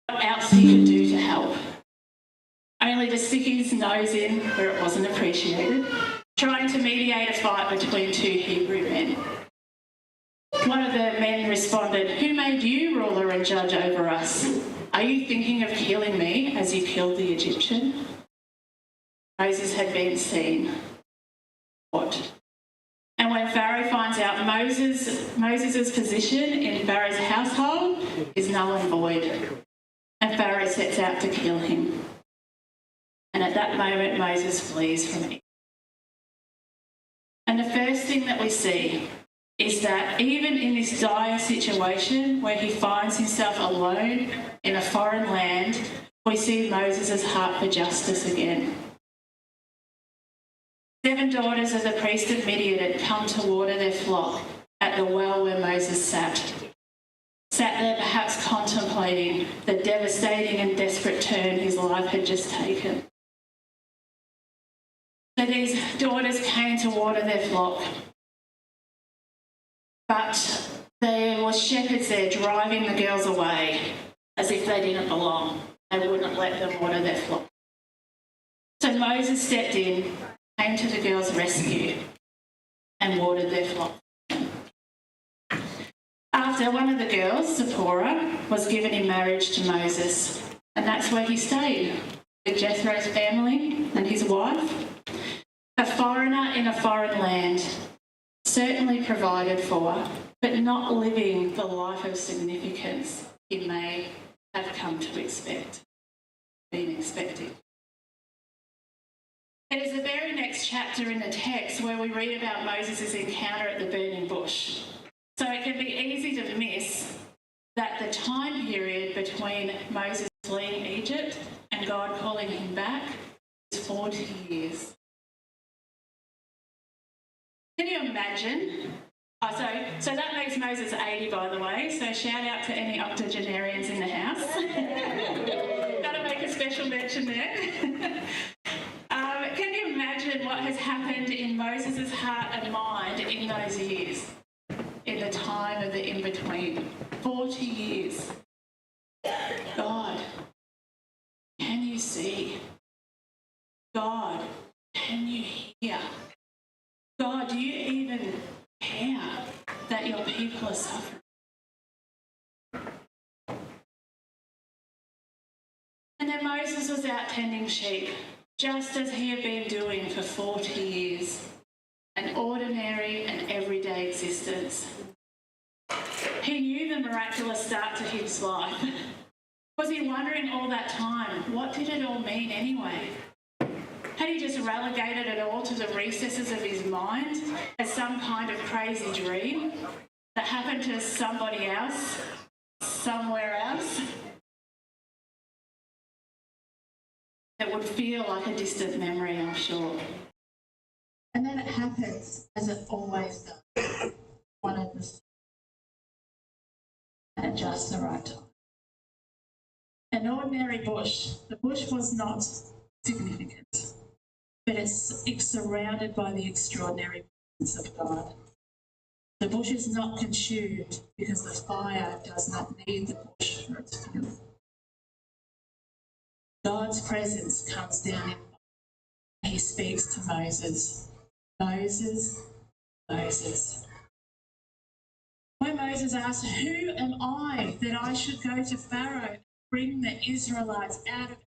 What else he could do to help? Only to stick his nose in where it wasn't appreciated, trying to mediate a fight between two Hebrew men. One of the men responded, "Who made you ruler and judge over us? Are you thinking of killing me as you killed the Egyptian?" Moses had been seen. What? And when Pharaoh finds out Moses' position in Pharaoh's household is null and void, and Pharaoh sets out to kill him. And at that moment, Moses flees from Egypt. And the first thing that we see is that even in this dire situation where he finds himself alone in a foreign land, we see Moses' heart for justice again. 7 daughters of the priest of Midian had come to water their flock at the well where Moses sat there perhaps contemplating the devastating and desperate turn his life had just taken. So these daughters came to water their flock, but there were shepherds there driving the girls away as if they didn't belong. They wouldn't let them water their flock. So Moses stepped in, came to the girls' rescue and watered their flock. After, one of the girls, Zipporah, was given in marriage to Moses, and that's where he stayed, with Jethro's family and his wife. A foreigner in a foreign land, certainly provided for, but not living the life of significance he may have come to been expecting. It is the very next chapter in the text where we read about Moses' encounter at the burning bush. So it can be easy to miss that the time period between Moses fleeing Egypt and God calling him back is 40 years. Can you imagine? So that makes Moses 80, by the way, so shout out to any octogenarians in the house. Got to make a special mention there. Can you imagine what has happened in Moses' heart and mind in those years, in the time of the in-between? 40 years. God, can you see? God, can you hear? God, do you even care that your people are suffering? And then Moses was out tending sheep, just as he had been doing for 40 years, an ordinary and everyday existence. He knew the miraculous start to his life. Was he wondering all that time, what did it all mean anyway? Had he just relegated it all to the recesses of his mind as some kind of crazy dream that happened to somebody else, somewhere else? It would feel like a distant memory, I'm sure. And then it happens, as it always does, one of the at just the right time. An ordinary bush. The bush was not significant, but it's surrounded by the extraordinary presence of God. The bush is not consumed because the fire does not need the bush for its fuel. God's presence comes down and he speaks to Moses. Moses, Moses. When Moses asked, "Who am I that I should go to Pharaoh and bring the Israelites out of Egypt?"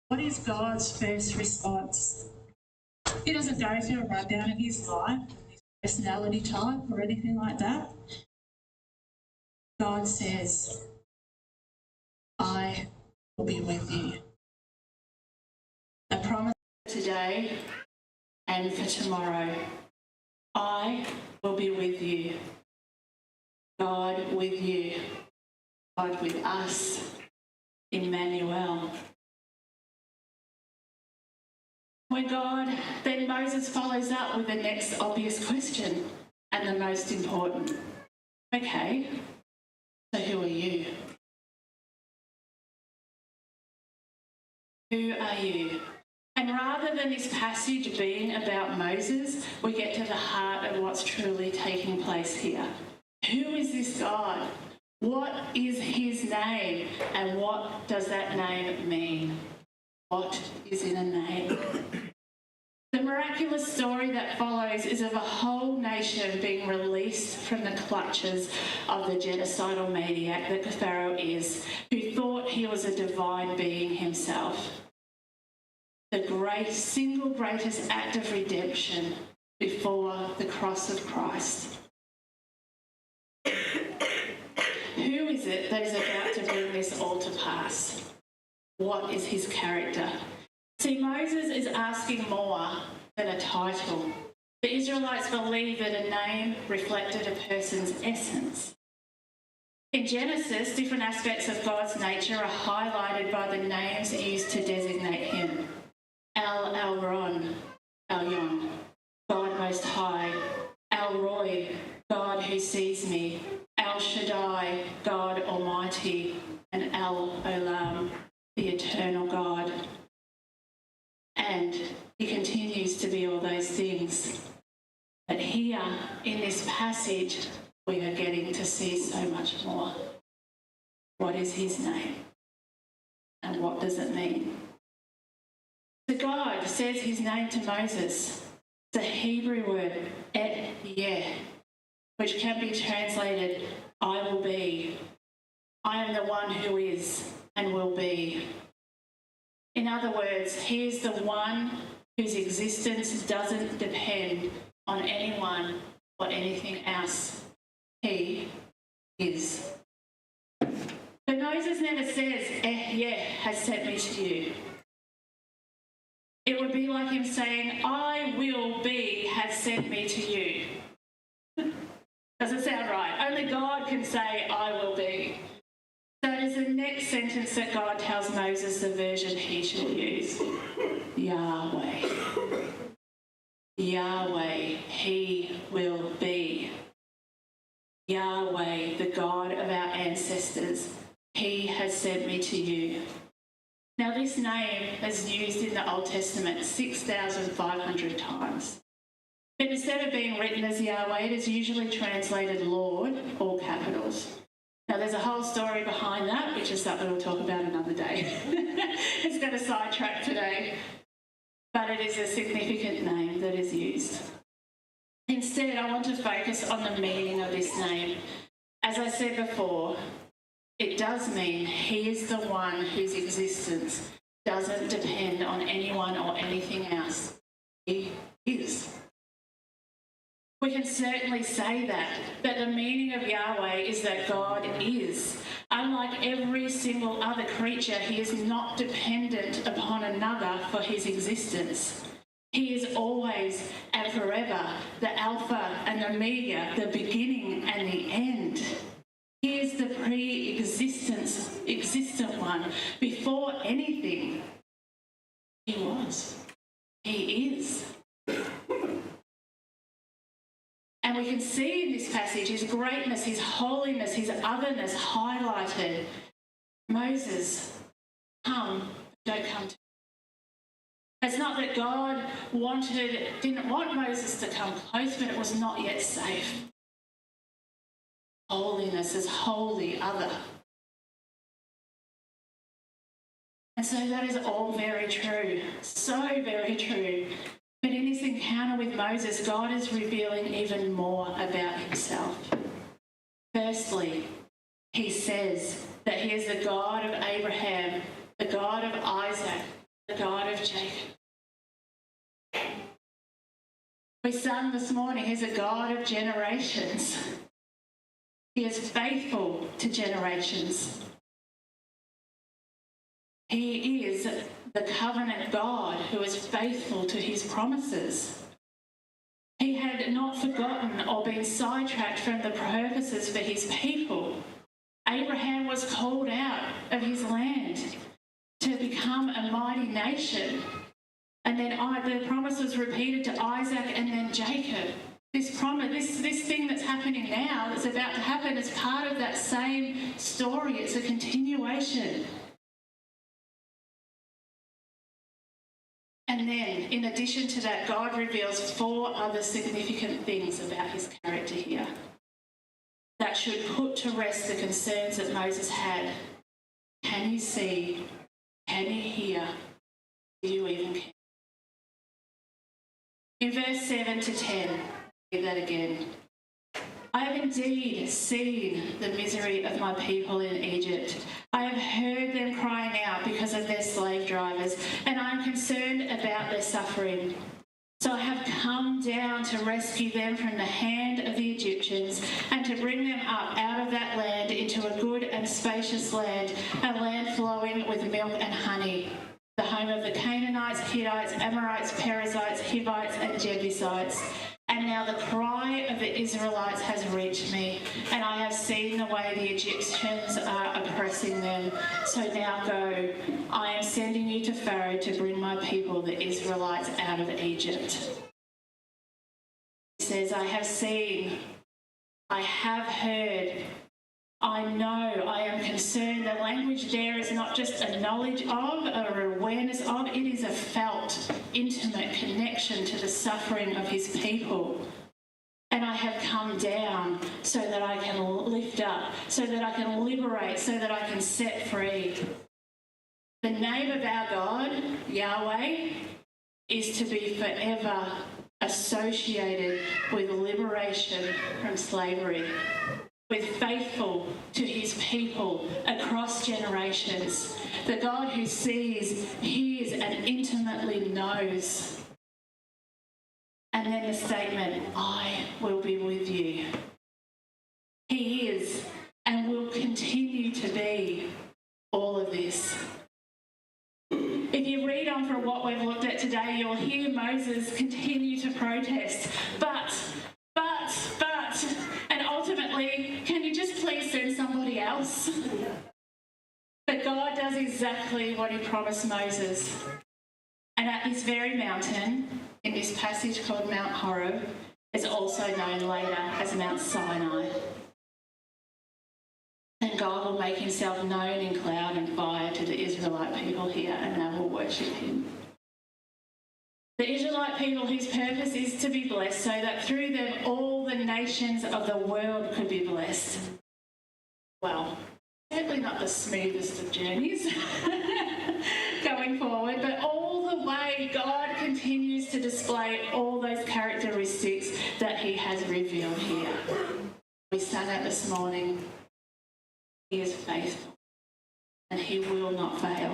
What is God's first response? He doesn't go through a rundown of his life, his personality type or anything like that. God says, "I will be with you." A promise for today and for tomorrow. I will be with you. God with you. God with us. Emmanuel. Then Moses follows up with the next obvious question and the most important. Okay, so who are you? Who are you? And rather than this passage being about Moses, we get to the heart of what's truly taking place here. Who is this God What is his name, and what does that name mean? What is in a name? The miraculous story that follows is of a whole nation being released from the clutches of the genocidal maniac that Pharaoh is, who thought he was a divine being himself. The single greatest act of redemption before the cross of Christ. Who is it that is about to bring this all to pass? What is his character? See, Moses is asking more than a title. The Israelites believed that a name reflected a person's essence. In Genesis, different aspects of God's nature are highlighted by the names used to designate him. El Elyon, God Most High. El Roi, God who sees me. El Shaddai, God Almighty. And El Olam, the eternal God. And he continues to be all those things. But here in this passage, we are getting to see so much more. What is his name? And what does it mean? So God says his name to Moses. It's a Hebrew word, et yeh, which can be translated, I will be. I am the one who is and will be. In other words, he is the one whose existence doesn't depend on anyone or anything else. He is. But Moses never says, yeh has sent me to you. It would be like him saying, I will be has sent me to you. Doesn't sound right. Only God can say, I will be. So it is the next sentence that God tells Moses the version he should use. Yahweh. Yahweh, he will be. Yahweh, the God of our ancestors, he has sent me to you. Now this name is used in the Old Testament 6,500 times. But instead of being written as Yahweh, it is usually translated Lord, all capitals. Now there's a whole story behind that, which is something we'll talk about another day. It's going to sidetrack today. But it is a significant name that is used. Instead, I want to focus on the meaning of this name. As I said before, it does mean he is the one whose existence doesn't depend on anyone or anything else. He is. We can certainly say that the meaning of Yahweh is that God is. Unlike every single other creature, he is not dependent upon another for his existence. He is always and forever the Alpha and the Omega, the beginning and the end. He is the existent one. Before anything, he was. He is. And we can see in this passage his greatness, his holiness, his otherness highlighted. Moses, come, don't come to me. It's not that God didn't want Moses to come close, but it was not yet safe. Holiness is wholly other. And so that is all very true, so very true. But in this encounter with Moses, God is revealing even more about himself. Firstly, he says that he is the God of Abraham, the God of Isaac, the God of Jacob. We sang this morning, he's a God of generations. He is faithful to generations. He is the covenant God who is faithful to his promises. He had not forgotten or been sidetracked from the purposes for his people. Abraham was called out of his land to become a mighty nation. And then the promise was repeated to Isaac and then Jacob. This promise, this thing that's happening now, that's about to happen, is part of that same story. It's a continuation. And then, in addition to that, God reveals 4 other significant things about his character here that that should put to rest the concerns that Moses had. Can you see? Can you hear? Do you even care? In verse 7 to 10, read that again. I have indeed seen the misery of my people in Egypt. I have heard them crying out because of their slave drivers, and I am concerned about their suffering. So I have come down to rescue them from the hand of the Egyptians and to bring them up out of that land into a good and spacious land, a land flowing with milk and honey, the home of the Canaanites, Hittites, Amorites, Perizzites, Hivites, and Jebusites. And now the cry of the Israelites has reached me, and I have seen the way the Egyptians are oppressing them. So now go. I am sending you to Pharaoh to bring my people, the Israelites, out of Egypt. He says, I have seen, I have heard, I know, I am concerned. The language there is not just a knowledge of or awareness of, it is a felt, intimate connection to the suffering of his people. And I have come down so that I can lift up, so that I can liberate, so that I can set free. The name of our God, Yahweh, is to be forever associated with liberation from slavery, with faithful to his people across generations. The God who sees, hears, and intimately knows. And then the statement, I will be with you. He is and will continue to be all of this. If you read on from what we've looked at today, you'll hear Moses continue to protest. But, and ultimately, can you just please send somebody else? But God does exactly what he promised Moses. And at this very mountain, in this passage called Mount Horeb, is also known later as Mount Sinai. And God will make himself known in cloud and fire to the Israelite people here, and they will worship him. The Israelite people whose purpose is to be blessed, so that through them all the nations of the world could be blessed. Well, certainly not the smoothest of journeys going forward, but all the way God continues to display all those characteristics that he has revealed here. We sang that this morning. He is faithful and he will not fail.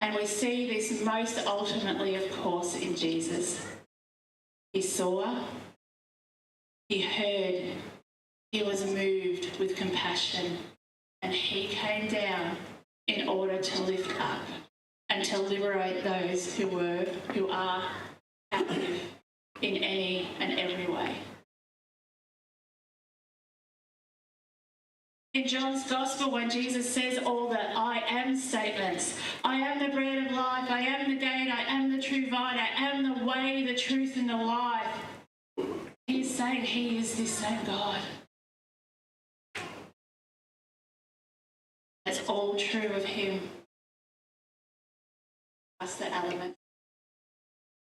And we see this most ultimately, of course, in Jesus. He saw, he heard, he was moved with compassion, and he came down in order to lift up and to liberate those who are captive in any and every way. In John's Gospel, when Jesus says all the I am statements, I am the bread of life, I am the gate, I am the true vine, I am the way, the truth and the life, he's saying he is this same God. That's all true of him. That's the element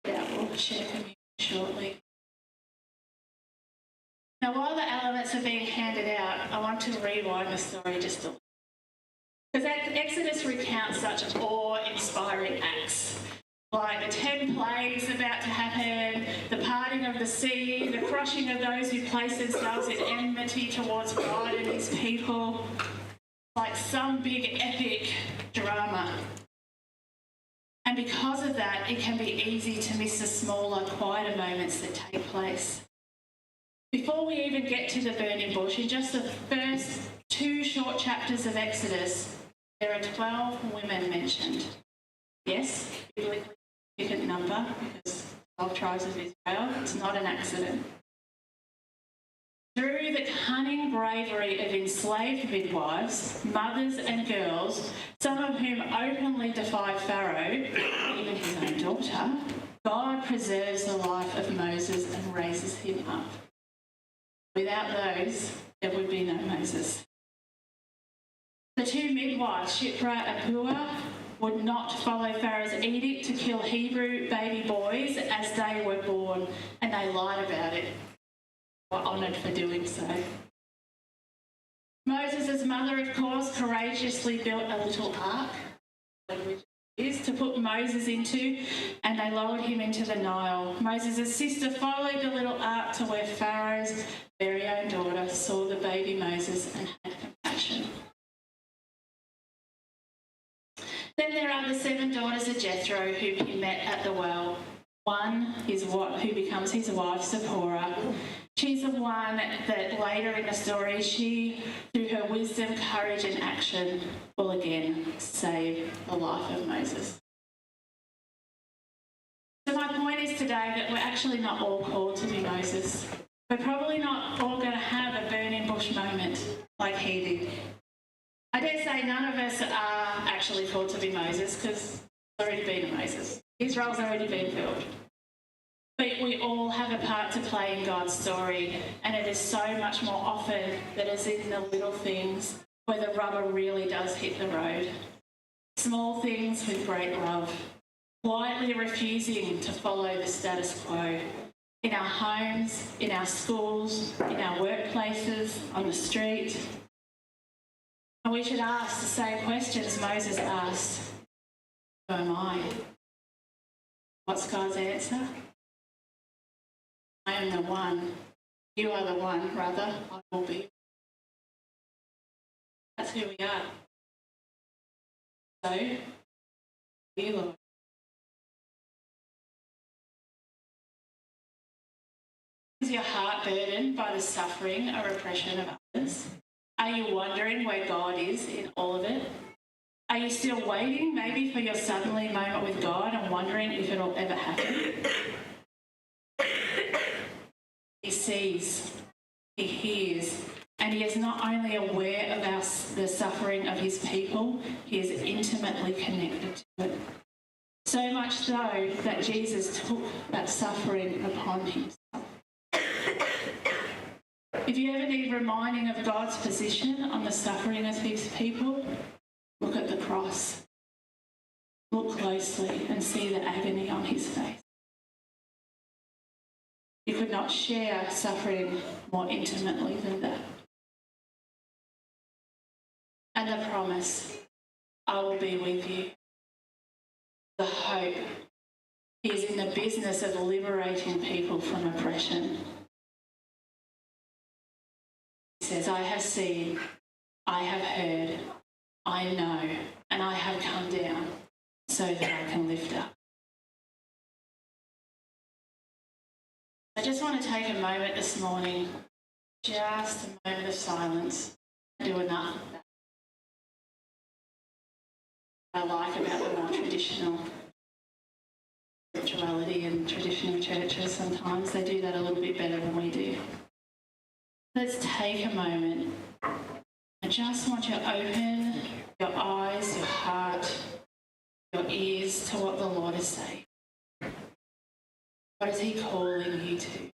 that we'll share communion shortly. Now, while the elements are being handed out, I want to rewind the story just a little. Because Exodus recounts such awe-inspiring acts, like the 10 plagues about to happen, the parting of the sea, the crushing of those who place themselves in enmity towards God and his people, like some big epic drama. And because of that, it can be easy to miss the smaller, quieter moments that take place. Before we even get to the burning bush, in just the first 2 short chapters of Exodus, there are 12 women mentioned. Yes, biblically significant number, because 12 tribes of Israel, it's not an accident. Through the cunning bravery of enslaved midwives, mothers and girls, some of whom openly defied Pharaoh, even his own daughter, God preserves the life of Moses and raises him up. Without those, there would be no Moses. The 2 midwives, Shiphrah and Puah, would not follow Pharaoh's edict to kill Hebrew baby boys as they were born, and they lied about it. were honoured for doing so. Moses' mother, of course, courageously built a little ark, which is to put Moses into, and they lowered him into the Nile. Moses' sister followed the little ark to where Pharaoh's very own daughter saw the baby Moses and had compassion. Then there are the 7 daughters of Jethro whom he met at the well. One is who becomes his wife, Zipporah. She's the one that later in the story, she, through her wisdom, courage and action, will again save the life of Moses. So my point is today that we're actually not all called to be Moses. We're probably not all going to have a burning bush moment like he did. I dare say none of us are actually called to be Moses because there's already been a Moses. His role's already been filled. But we all have a part to play in God's story, and it is so much more often that it's in the little things where the rubber really does hit the road. Small things with great love, quietly refusing to follow the status quo. In our homes, in our schools, in our workplaces, on the street. And we should ask the same questions Moses asked. Who am I? What's God's answer? I am the one. You are the one, rather. I will be. That's who we are. So, you, Lord. Is your heart burdened by the suffering or oppression of others? Are you wondering where God is in all of it? Are you still waiting maybe for your suddenly moment with God and wondering if it'll ever happen? He sees, he hears, and he is not only aware of the suffering of his people, he is intimately connected to it. So much so that Jesus took that suffering upon himself. If you ever need reminding of God's position on the suffering of his people, look at the cross. Look closely and see the agony on his face. You could not share suffering more intimately than that. And the promise, I will be with you. The hope, he is in the business of liberating people from oppression. He says, I have seen, I have heard, I know, and I have come down so that I can lift up. I just want to take a moment this morning, just a moment of silence, and do enough of that. I like about the more traditional spirituality and traditional churches sometimes. They do that a little bit better than we do. Let's take a moment. I just want you to open your eyes, your heart, your ears to what the Lord is saying. What is he calling you to?